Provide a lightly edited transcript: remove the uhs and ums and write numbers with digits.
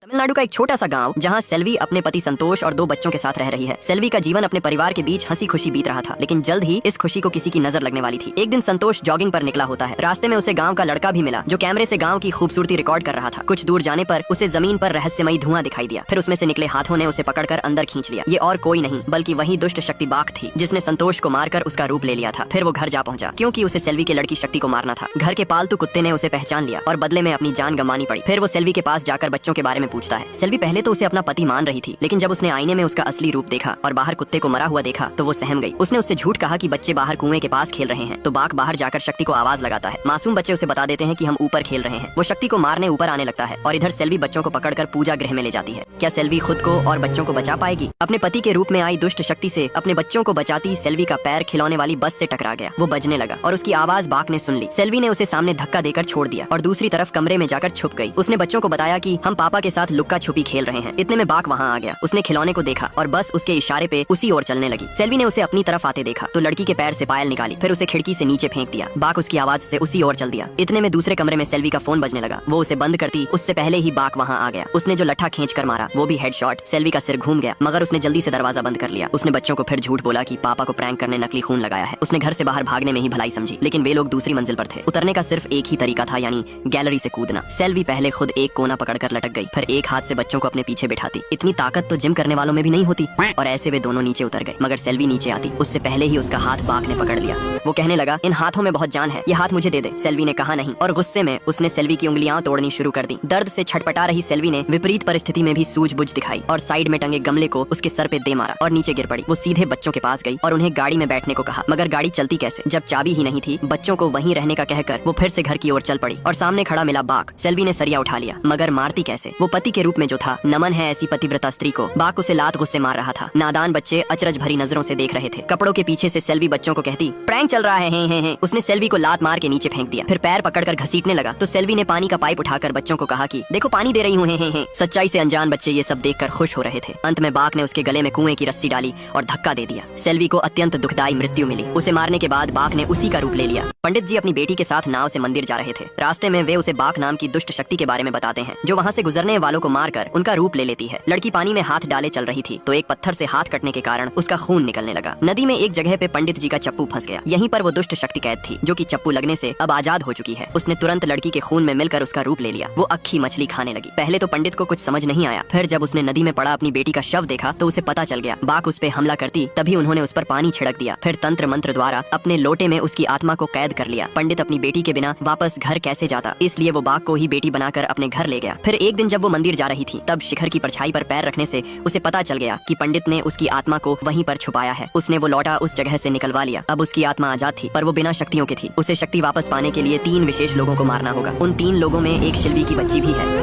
तमिलनाडु का एक छोटा सा गांव जहां सेल्वी अपने पति संतोष और 2 बच्चों के साथ रह रही है। सेल्वी का जीवन अपने परिवार के बीच हंसी खुशी बीत रहा था, लेकिन जल्द ही इस खुशी को किसी की नजर लगने वाली थी। एक दिन संतोष जॉगिंग पर निकला होता है। रास्ते में उसे गांव का लड़का भी मिला जो कैमरे से गांव की खूबसूरती रिकॉर्ड कर रहा था। कुछ दूर जाने पर उसे जमीन पर रहस्यमयी धुआं दिखाई दिया। फिर उसमें से निकले हाथों ने उसे पकड़कर अंदर खींच लिया। ये और कोई नहीं बल्कि वही दुष्ट शक्ति बाघ थी जिसने संतोष को मारकर उसका रूप ले लिया था। फिर वो घर जा पहुंचा क्योंकि उसे सेल्वी के लड़की शक्ति को मारना था। घर के पालतू कुत्ते ने उसे पहचान लिया और बदले में अपनी जान गंवानी पड़ी। फिर वो सेल्वी के पास जाकर बच्चों के बारे में पूछता है। सेल्वी पहले तो उसे अपना पति मान रही थी, लेकिन जब उसने आईने में उसका असली रूप देखा और बाहर कुत्ते को मरा हुआ देखा तो वो सहम गई। उसने उससे झूठ कहा कि बच्चे बाहर कुएं के पास खेल रहे हैं, तो बाघ बाहर जाकर शक्ति को आवाज लगाता है। मासूम बच्चे उसे बता देते हैं कि हम ऊपर खेल रहे हैं। वो शक्ति को मारने ऊपर आने लगता है और इधर सेल्वी बच्चों को पकड़कर पूजा गृह में ले जाती है। क्या सेल्वी खुद को और बच्चों को बचा पाएगी? अपने पति के रूप में आई दुष्ट शक्ति से अपने बच्चों को बचाती सेल्वी का पैर खिलौने वाली बस से टकरा गया। वो बजने लगा और उसकी आवाज बाघ ने सुन ली। सेल्वी ने उसे सामने धक्का देकर छोड़ दिया और दूसरी तरफ कमरे में जाकर छुप गई। उसने बच्चों को बताया कि हम पापा के साथ लुक्का छुपी खेल रहे हैं। इतने में बाघ वहाँ आ गया। उसने खिलौने को देखा और बस उसके इशारे पे उसी ओर चलने लगी। सेल्वी ने उसे अपनी तरफ आते देखा तो लड़की के पैर से पायल निकाली, फिर उसे खिड़की से नीचे फेंक दिया। बाघ उसकी आवाज से उसी ओर चल दिया। इतने में दूसरे कमरे में सेल्वी का फोन बजने लगा। वो उसे बंद करती उससे पहले ही बाघ वहाँ आ गया। उसने जो लट्ठा खींच कर मारा वो भी हेडशॉट। सेल्वी का सिर घूम गया, मगर उसने जल्दी से दरवाजा बंद कर लिया। उसने बच्चों को फिर झूठ बोला कि पापा को प्रैंक करने नकली खून लगाया है। उसने घर से बाहर भागने में ही भलाई समझी, लेकिन वे लोग दूसरी मंजिल पर थे। उतरने का सिर्फ एक ही तरीका था, यानी गैलरी से कूदना। सेल्वी पहले खुद एक कोना पकड़कर लटक गई, फिर एक हाथ से बच्चों को अपने पीछे बिठाती। इतनी ताकत तो जिम करने वालों में भी नहीं होती। और ऐसे वे दोनों नीचे उतर गए, मगर सेल्वी नीचे आती उससे पहले ही उसका हाथ बाघ ने पकड़ लिया। वो कहने लगा, इन हाथों में बहुत जान है, ये हाथ मुझे दे दे। सेल्वी ने कहा नहीं और गुस्से में उसने सेल्वी की उंगलियां तोड़नी शुरू कर दी। दर्द से छटपटा रही सेल्वी ने विपरीत परिस्थिति में भी सूझबूझ दिखाई और साइड में टंगे गमले को उसके सर पे दे मारा और नीचे गिर पड़ी। वो सीधे बच्चों के पास गई और उन्हें गाड़ी में बैठने को कहा, मगर गाड़ी चलती कैसे जब चाबी ही नहीं थी। बच्चों को वहीं रहने का कहकर वो फिर से घर की ओर चल पड़ी और सामने खड़ा मिला बाघ। सेल्वी ने सरिया उठा लिया, मगर मारती कैसे? वो पति के रूप में जो था। नमन है ऐसी पतिव्रता स्त्री को। बाघ उसे लात गुस्से मार रहा था। नादान बच्चे अचरज भरी नजरों से देख रहे थे। कपड़ों के पीछे से सेल्वी बच्चों को कहती, प्रैंक चल रहा है। उसने सेल्वी को लात मार के नीचे फेंक दिया, फिर पैर पकड़कर घसीटने लगा तो सेल्वी ने पानी का पाइप उठाकर बच्चों को कहा कि देखो पानी दे रही हूँ। सच्चाई से अनजान बच्चे ये सब देखकर खुश हो रहे थे। अंत में बाघ ने उसके गले में कुएं की रस्सी डाली और धक्का दे दिया। सेल्वी को अत्यंत दुखदायी मृत्यु मिली। उसे मारने के बाद बाघ ने उसी का रूप ले लिया। पंडित जी अपनी बेटी के साथ नाव से मंदिर जा रहे थे। रास्ते में वे उसे बाघ नाम की दुष्ट शक्ति के बारे में बताते हैं, जो वहाँ से गुजरने वालों को मारकर उनका रूप ले लेती है। लड़की पानी में हाथ डाले चल रही थी तो एक पत्थर से हाथ कटने के कारण उसका खून निकलने लगा। नदी में एक जगह पे पंडित जी का चप्पू फंस गया। यहीं पर वो दुष्ट शक्ति कैद थी, जो कि चप्पू लगने से अब आजाद हो चुकी है। उसने तुरंत लड़की के खून में मिलकर उसका रूप ले लिया। वो अक्खी मछली खाने लगी। पहले तो पंडित को कुछ समझ नहीं आया, फिर जब उसने नदी में पड़ा अपनी बेटी का शव देखा तो उसे पता चल गया बाघ उस पे हमला करती, तभी उन्होंने उस पर पानी छिड़क दिया। फिर तंत्र मंत्र द्वारा अपने लोटे में उसकी आत्मा को कैद कर लिया। पंडित अपनी बेटी के बिना वापस घर कैसे जाता, इसलिए वो बाघ को ही बेटी बनाकर अपने घर ले गया। फिर एक दिन जब वो मंदिर जा रही थी तब शिखर की परछाई पर पैर रखने से उसे पता चल गया कि पंडित ने उसकी आत्मा को वहीं पर छुपाया है। उसने वो लौटा उस जगह से निकलवा लिया। अब उसकी आत्मा आजाद थी, पर वो बिना शक्तियों की थी। उसे शक्ति वापस पाने के लिए 3 विशेष लोगों को मारना होगा। उन 3 लोगों में एक शिल्वी की बच्ची भी है।